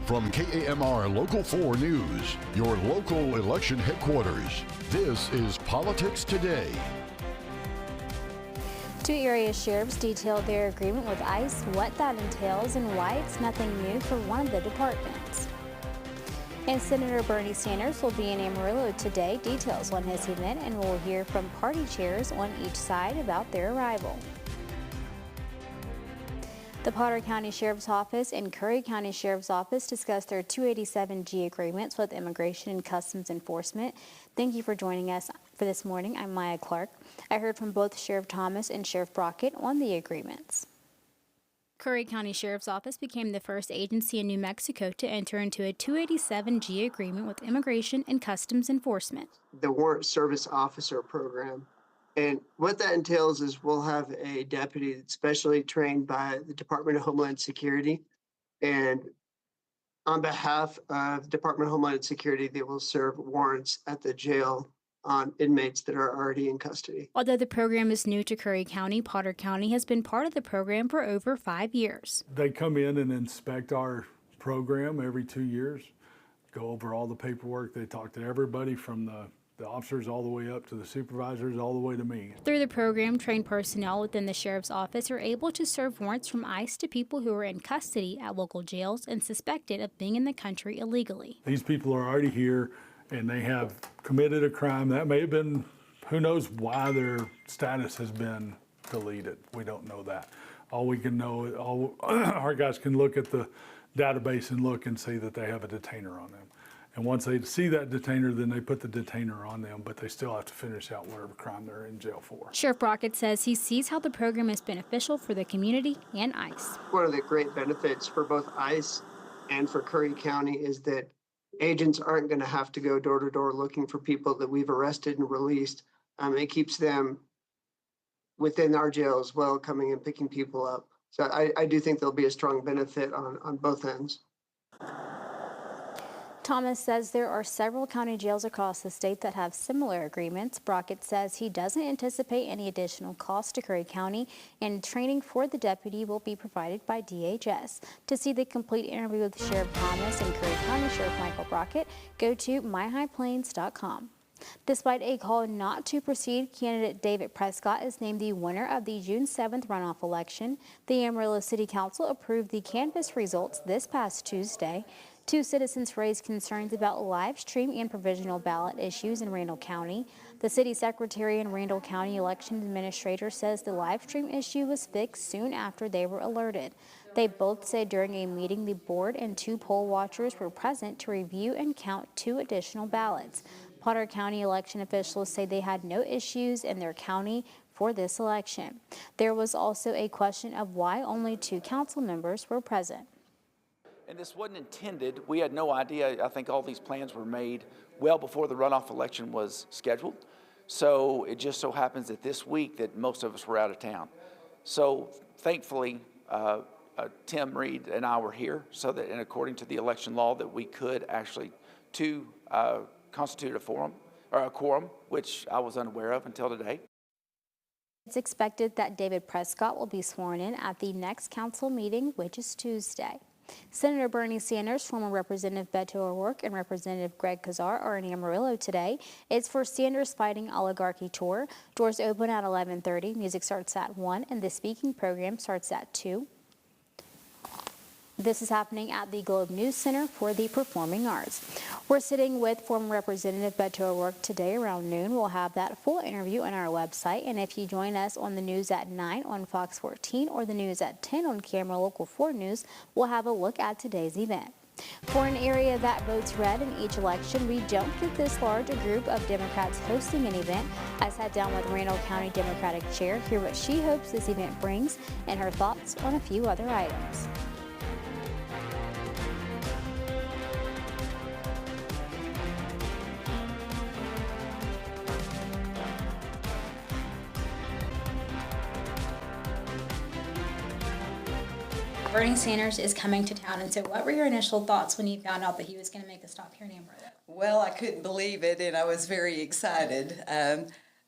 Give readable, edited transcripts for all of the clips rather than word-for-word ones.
From KAMR Local 4 News, your local election headquarters, this is Politics Today. Two area sheriffs detailed their agreement with ICE, what that entails, and why it's nothing new for one of the departments. And Senator Bernie Sanders will be in Amarillo today. Details on his event, and we'll hear from party chairs on each side about their arrival. The Potter County Sheriff's Office and Curry County Sheriff's Office discussed their 287G agreements with Immigration and Customs Enforcement. Thank you for joining us for this morning. I'm Maya Clark. I heard from both Sheriff Thomas and Sheriff Brockett on the agreements. Curry County Sheriff's Office became the first agency in New Mexico to enter into a 287G agreement with Immigration and Customs Enforcement. The Warrant Service Officer Program. And what that entails is we'll have a deputy that's specially trained by the Department of Homeland Security. And on behalf of the Department of Homeland Security, they will serve warrants at the jail on inmates that are already in custody. Although the program is new to Curry County, Potter County has been part of the program for over 5 years. They come in and inspect our program every 2 years, go over all the paperwork. They talk to everybody from the officers all the way up to the supervisors, all the way to me. Through the program, trained personnel within the Sheriff's Office are able to serve warrants from ICE to people who are in custody at local jails and suspected of being in the country illegally. These people are already here and they have committed a crime. That may have been, who knows why their status has been deleted. We don't know that. All we can know, all our guys can look at the database and look and see that they have a detainer on them. And once they see that detainer, then they put the detainer on them, but they still have to finish out whatever crime they're in jail for. Sheriff Brockett says he sees how the program is beneficial for the community and ICE. One of the great benefits for both ICE and for Curry County is that agents aren't going to have to go door to door looking for people that we've arrested and released. It keeps them within our jail as well, coming and picking people up. So I do think there'll be a strong benefit on both ends. Thomas says there are several county jails across the state that have similar agreements. Brockett says he doesn't anticipate any additional cost to Curry County, and training for the deputy will be provided by DHS. To see the complete interview with Sheriff Thomas and Curry County Sheriff Michael Brockett, go to myhighplains.com. Despite a call not to proceed, candidate David Prescott is named the winner of the June 7th runoff election. The Amarillo City Council approved the canvass results this past Tuesday. Two citizens raised concerns about live stream and provisional ballot issues in Randall County. The city secretary and Randall County election administrator says the live stream issue was fixed soon after they were alerted. They both said during a meeting the board and two poll watchers were present to review and count 2 additional ballots. Potter County election officials say they had no issues in their county for this election. There was also a question of why only 2 council members were present. And this wasn't intended. We had no idea. I think all these plans were made well before the runoff election was scheduled. So it just so happens that this week that most of us were out of town. So thankfully, Tim Reed and I were here so that, and according to the election law, that we could actually constitute a quorum, which I was unaware of until today. It's expected that David Prescott will be sworn in at the next council meeting, which is Tuesday. Senator Bernie Sanders, former Representative Beto O'Rourke, and Representative Greg Kazar are in Amarillo today. It's for Sanders Fighting Oligarchy Tour. Doors open at 11:30. Music starts at 1, and the speaking program starts at 2. This is happening at the Globe News Center for the Performing Arts. We're sitting with former Representative Beto O'Rourke today around noon. We'll have that full interview on our website. And if you join us on the news at 9 on Fox 14 or the news at 10 on Camera Local 4 News, we'll have a look at today's event. For an area that votes red in each election, we don't get this large a group of Democrats hosting an event. I sat down with Randall County Democratic Chair, hear what she hopes this event brings, and her thoughts on a few other items. Bernie Sanders is coming to town, and so what were your initial thoughts when you found out that he was going to make a stop here in Amarillo? Well, I couldn't believe it, and I was very excited.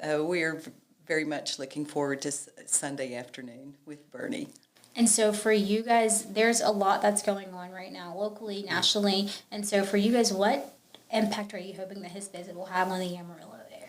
We're very much looking forward to Sunday afternoon with Bernie. And so for you guys, there's a lot that's going on right now, locally, nationally. And so for you guys, what impact are you hoping that his visit will have on the Amarillo area?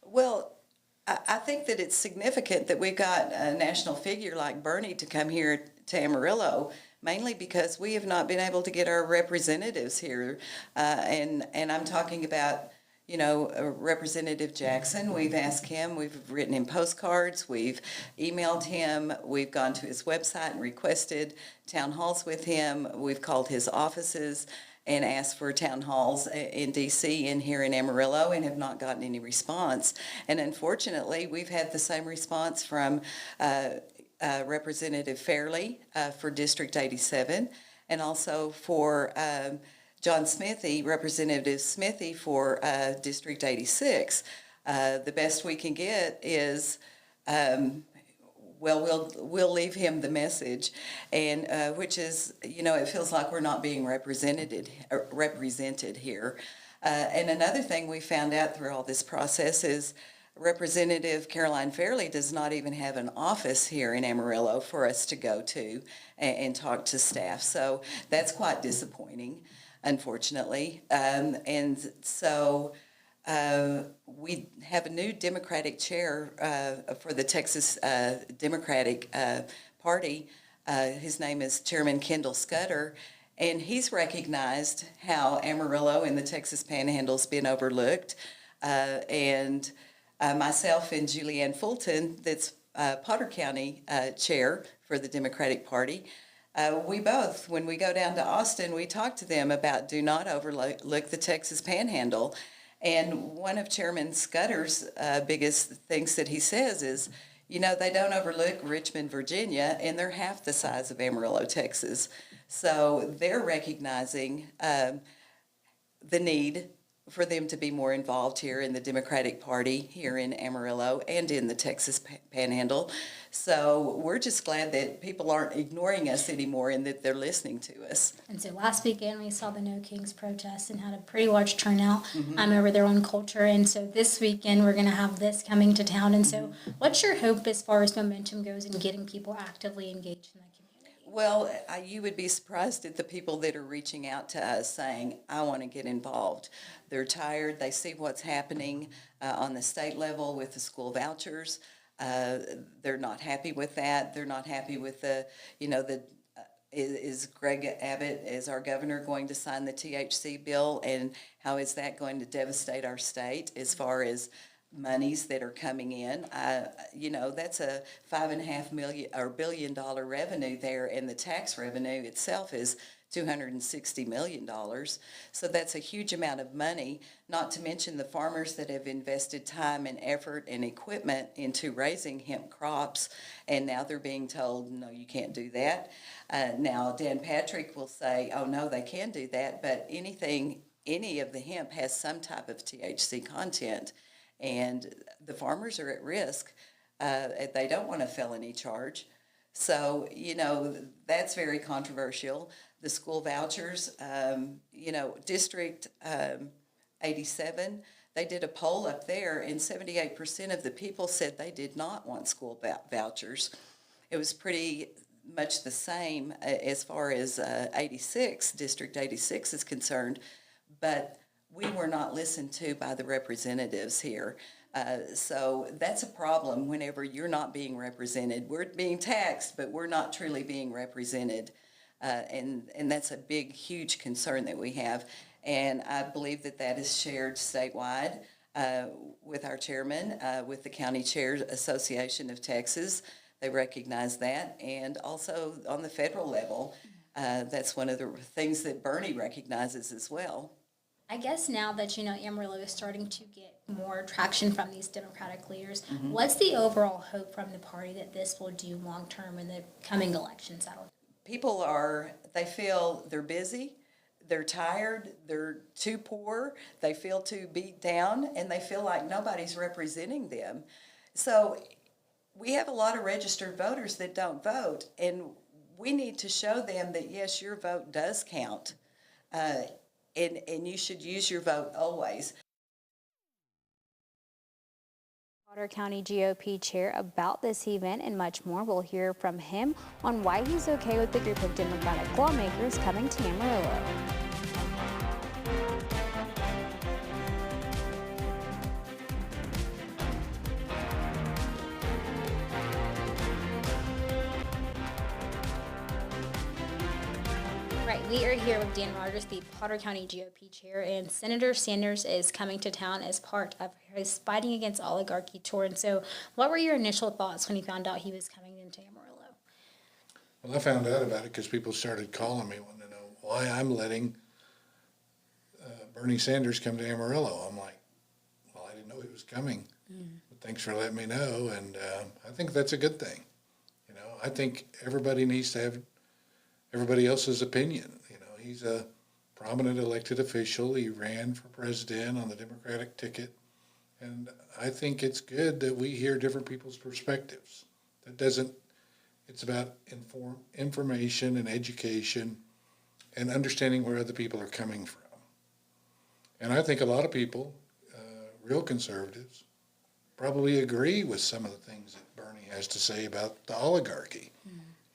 Well, I think that it's significant that we've got a national figure like Bernie to come here to Amarillo, mainly because we have not been able to get our representatives here. And I'm talking about, you know, Representative Jackson. We've asked him, we've written him postcards, we've emailed him, we've gone to his website and requested town halls with him, we've called his offices and asked for town halls in D.C. and here in Amarillo and have not gotten any response. And unfortunately, we've had the same response from Representative Fairley for District 87 and also for John Smithy, Representative Smithy for District 86. The best we can get is, well, we'll leave him the message, and which is, you know, it feels like we're not being represented here. And another thing we found out through all this process is Representative Caroline Fairley does not even have an office here in Amarillo for us to go to and talk to staff. So that's quite disappointing, unfortunately. And so we have a new Democratic chair for the Texas Democratic Party. His name is Chairman Kendall Scudder, and he's recognized how Amarillo and the Texas Panhandle's been overlooked. And myself and Julianne Fulton, that's Potter County chair for the Democratic Party, we both, when we go down to Austin, we talk to them about do not overlook the Texas Panhandle. And one of Chairman Scudder's biggest things that he says is, you know, they don't overlook Richmond, Virginia, and they're half the size of Amarillo, Texas. So they're recognizing the need for them to be more involved here in the Democratic Party here in Amarillo and in the Texas Panhandle. So we're just glad that people aren't ignoring us anymore and that they're listening to us. And so last weekend we saw the No Kings protest and had a pretty large turnout over their own culture. And so this weekend we're going to have this coming to town. And so what's your hope as far as momentum goes in getting people actively engaged in that community? Well, you would be surprised at the people that are reaching out to us saying, I want to get involved. They're tired. They see what's happening on the state level with the school vouchers. They're not happy with that. They're not happy with the, you know, is Greg Abbott, is our governor, going to sign the THC bill? And how is that going to devastate our state as far as monies that are coming in? You know, that's a $5.5 billion revenue there, and the tax revenue itself is $260 million. So that's a huge amount of money, not to mention the farmers that have invested time and effort and equipment into raising hemp crops, and now they're being told, no, you can't do that. Now, Dan Patrick will say, oh, no, they can do that, but any of the hemp has some type of THC content, and the farmers are at risk. They don't want a felony charge. So, you know, that's very controversial. The school vouchers, you know, District 87, they did a poll up there, and 78% of the people said they did not want school vouchers. It was pretty much the same as far as District 86 is concerned, but we were not listened to by the representatives here. So that's a problem whenever you're not being represented. We're being taxed, but we're not truly being represented. And that's a big, huge concern that we have. And I believe that that is shared statewide with our chairman, with the County Chairs Association of Texas. They recognize that. And also on the federal level, that's one of the things that Bernie recognizes as well. I guess now that, you know, Amarillo is starting to get more traction from these Democratic leaders, what's the overall hope from the party that this will do long-term in the coming elections? People they feel they're busy, they're tired, they're too poor, they feel too beat down, and they feel like nobody's representing them. So we have a lot of registered voters that don't vote, and we need to show them that, yes, your vote does count. And you should use your vote always. Potter County GOP chair about this event and much more. We'll hear from him on why he's okay with the group of Democratic lawmakers coming to Amarillo. Right, we are here with Dan Rogers, the Potter County GOP chair, and Senator Sanders is coming to town as part of his Fighting Against Oligarchy tour. And so, what were your initial thoughts when you found out he was coming into Amarillo? Well, I found out about it because people started calling me wanting to know why I'm letting Bernie Sanders come to Amarillo. I'm like, well, I didn't know he was coming, but thanks for letting me know. And I think that's a good thing. You know, I think everybody needs to have everybody else's opinion. You know, he's a prominent elected official. He ran for president on the Democratic ticket. And I think it's good that we hear different people's perspectives. It's about information and education and understanding where other people are coming from. And I think a lot of people, real conservatives, probably agree with some of the things that Bernie has to say about the oligarchy.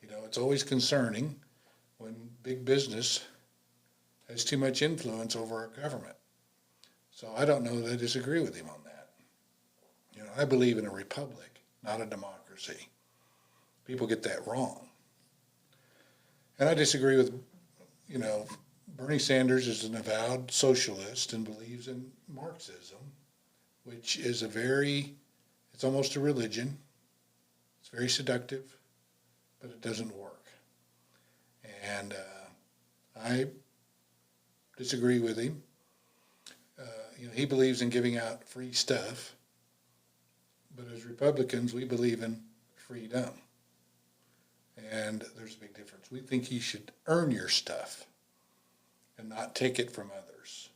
You know, it's always concerning when big business has too much influence over our government. So I don't know that I disagree with him on that. You know, I believe in a republic, not a democracy. People get that wrong. And I disagree with, you know, Bernie Sanders is an avowed socialist and believes in Marxism, which is it's almost a religion. It's very seductive, but it doesn't work. And I disagree with him. You know, he believes in giving out free stuff, but as Republicans, we believe in freedom. And there's a big difference. We think you should earn your stuff and not take it from others.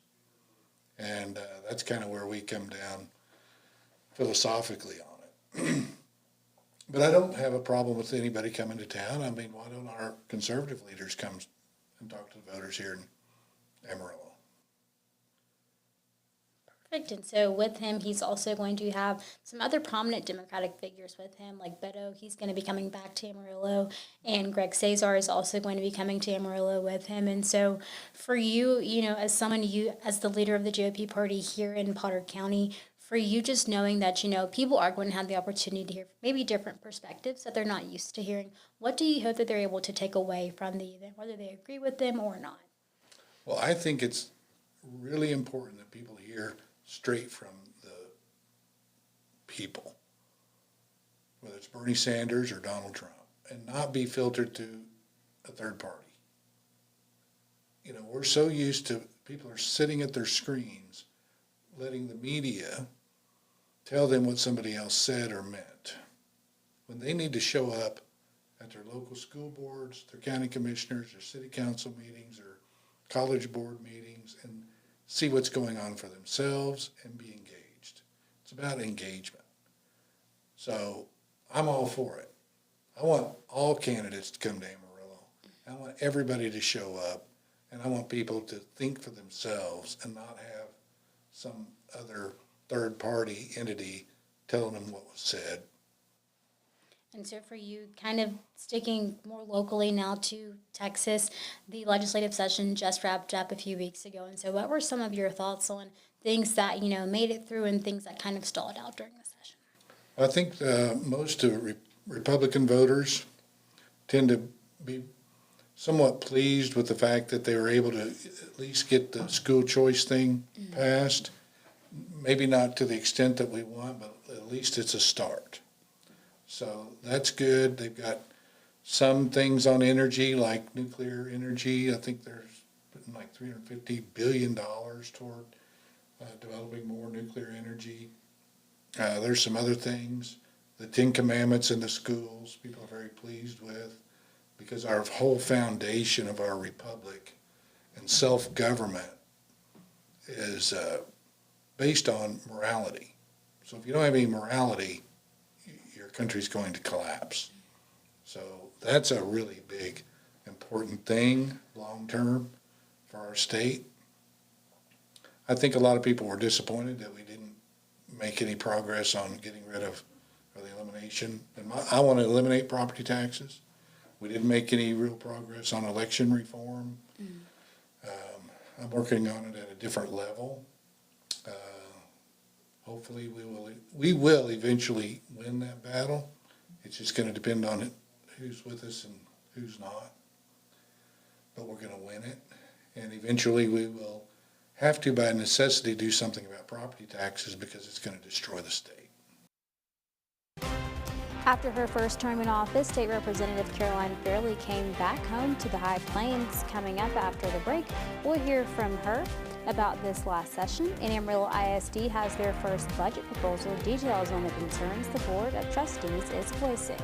And that's kind of where we come down philosophically on it. But I don't have a problem with anybody coming to town. I mean, why don't our conservative leaders come and talk to the voters here in Amarillo? Perfect. And so with him, he's also going to have some other prominent Democratic figures with him, like Beto. He's going to be coming back to Amarillo, and Greg Cesar is also going to be coming to Amarillo with him. And so for you, you know, as the leader of the GOP party here in Potter County, for you just knowing that, you know, people are going to have the opportunity to hear maybe different perspectives that they're not used to hearing, what do you hope that they're able to take away from the event, whether they agree with them or not? Well, I think it's really important that people hear straight from the people, whether it's Bernie Sanders or Donald Trump, and not be filtered through a third party. You know, we're so used to people are sitting at their screens letting the media tell them what somebody else said or meant, when they need to show up at their local school boards, their county commissioners, their city council meetings, or college board meetings, and see what's going on for themselves and be engaged. It's about engagement. So I'm all for it. I want all candidates to come to Amarillo. I want everybody to show up, and I want people to think for themselves and not have some other third-party entity telling them what was said. And so for you, kind of sticking more locally now to Texas, the legislative session just wrapped up a few weeks ago. And so what were some of your thoughts on things that, you know, made it through and things that kind of stalled out during the session? I think most Republican voters tend to be somewhat pleased with the fact that they were able to at least get the school choice thing passed. Maybe not to the extent that we want, but at least it's a start. So that's good. They've got some things on energy, like nuclear energy. I think they're putting like $350 billion toward developing more nuclear energy. There's some other things. The Ten Commandments in the schools, people are very pleased with, because our whole foundation of our republic and self-government is based on morality. So if you don't have any morality, your country's going to collapse. So that's a really big, important thing long-term for our state. I think a lot of people were disappointed that we didn't make any progress on getting rid of, or the elimination. And I want to eliminate property taxes. We didn't make any real progress on election reform. I'm working on it at a different level. Hopefully we will eventually win that battle. It's just going to depend on who's with us and who's not. But we're going to win it. And eventually we will have to, by necessity, do something about property taxes because it's going to destroy the state. After her first term in office, State Representative Caroline Fairley came back home to the High Plains. Coming up after the break, we'll hear from her about this last session. And Amarillo ISD has their first budget proposal. Details on the concerns the Board of Trustees is voicing.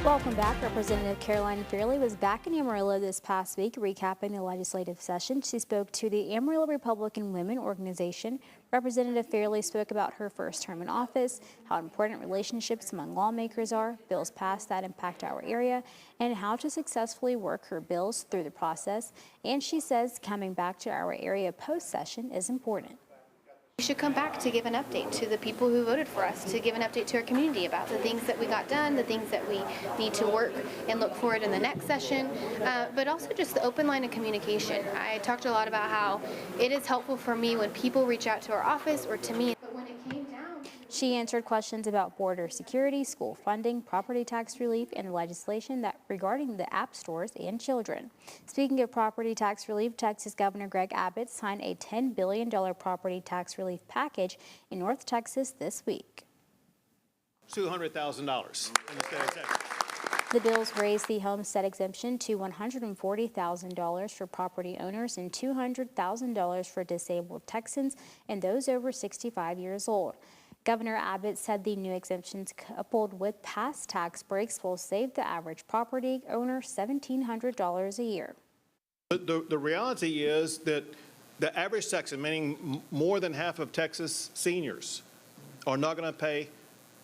Welcome back. Representative Caroline Fairley was back in Amarillo this past week recapping the legislative session. She spoke to the Amarillo Republican Women Organization. Representative Fairley spoke about her first term in office, how important relationships among lawmakers are, bills passed that impact our area, and how to successfully work her bills through the process. And she says coming back to our area post-session is important. We should come back to give an update to the people who voted for us, to give an update to our community about the things that we got done, the things that we need to work and look forward in the next session, but also just the open line of communication. I talked a lot about how it is helpful for me when people reach out to our office or to me. But when it came down, she answered questions about border security, school funding, property tax relief, and the legislation that regarding the app stores and children. Speaking of property tax relief, Texas Governor Greg Abbott signed a $10 billion property tax relief package in North Texas this week. $200,000 in the state of Texas. The bills raise the homestead exemption to $140,000 for property owners and $200,000 for disabled Texans and those over 65 years old. Governor Abbott said the new exemptions coupled with past tax breaks will save the average property owner $1,700 a year. The reality is that the average Texan, meaning more than half of Texas seniors, are not going to pay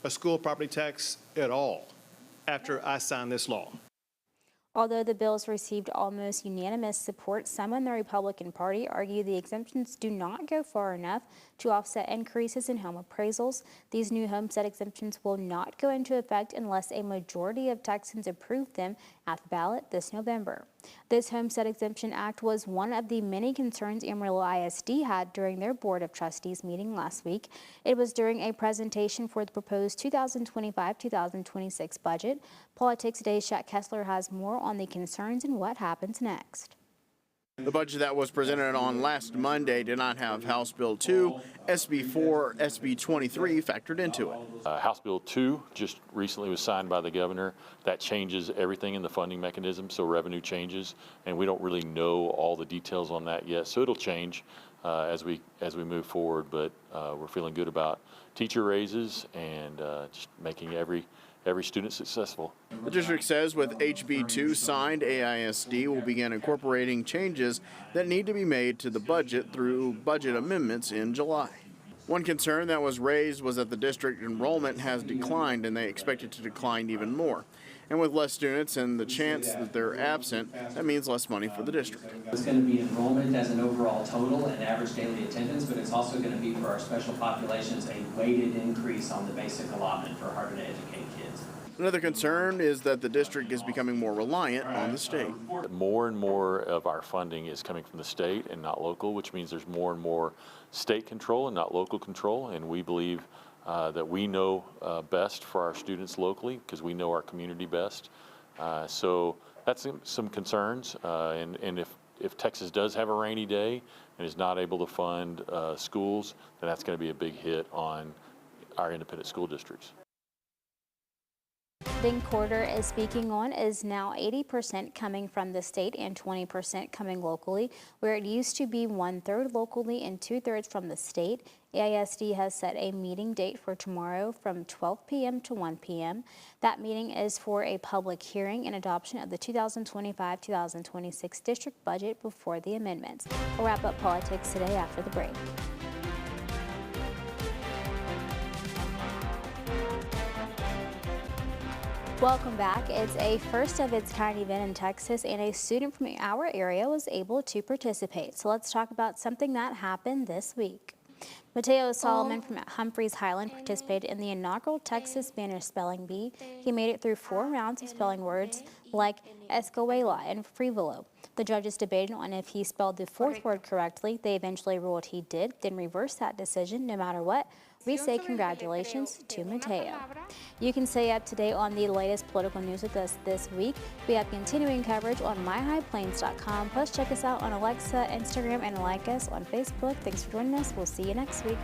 a school property tax at all after I sign this law. Although the bills received almost unanimous support, some in the Republican Party argue the exemptions do not go far enough to offset increases in home appraisals. These new homestead exemptions will not go into effect unless a majority of Texans approve them at the ballot this November. This Homestead Exemption Act was one of the many concerns Amarillo ISD had during their Board of Trustees meeting last week. It was during a presentation for the proposed 2025-2026 budget. Politics Today's Jack Kessler has more on the concerns and what happens next. The budget that was presented on last Monday did not have House Bill 2, SB 4, SB 23 factored into it. House Bill 2 just recently was signed by the governor. That changes everything in the funding mechanism, so revenue changes, and we don't really know all the details on that yet. So it'll change as we move forward, but we're feeling good about teacher raises and just making every student successful. The district says with HB 2 signed, AISD will begin incorporating changes that need to be made to the budget through budget amendments in July. One concern that was raised was that the district enrollment has declined and they expect it to decline even more. And with less students and the chance that they're absent, that means less money for the district. It's going to be enrollment as an overall total and average daily attendance, but it's also going to be for our special populations a weighted increase on the basic allotment for harder to educate kids. Another concern is that the district is becoming more reliant on the state. More and more of our funding is coming from the state and not local, which means there's more and more state control and not local control, and we believe that we know best for our students locally because we know our community best. So that's some concerns, and if Texas does have a rainy day and is not able to fund schools, then that's going to be a big hit on our independent school districts. Thing Quarter is speaking on is now 80% coming from the state and 20% coming locally, where it used to be 1/3 locally and 2/3 from the state. AISD has set a meeting date for tomorrow from 12 p.m. to 1 p.m. That meeting is for a public hearing and adoption of the 2025-2026 district budget before the amendments. We'll wrap up politics today after the break. Welcome back. It's a first of its kind event in Texas, and a student from our area was able to participate. So let's talk about something that happened this week. Mateo Solomon from Humphreys Highland participated in the inaugural Texas Spanish Spelling Bee. He made it through 4 rounds of spelling words like escuela and frivolo. The judges debated on if he spelled the 4th word correctly. They eventually ruled he did, then reversed that decision no matter what. We say congratulations to Mateo. You can stay up to date on the latest political news with us this week. We have continuing coverage on myhighplains.com. Plus check us out on Alexa, Instagram, and like us on Facebook. Thanks for joining us. We'll see you next week.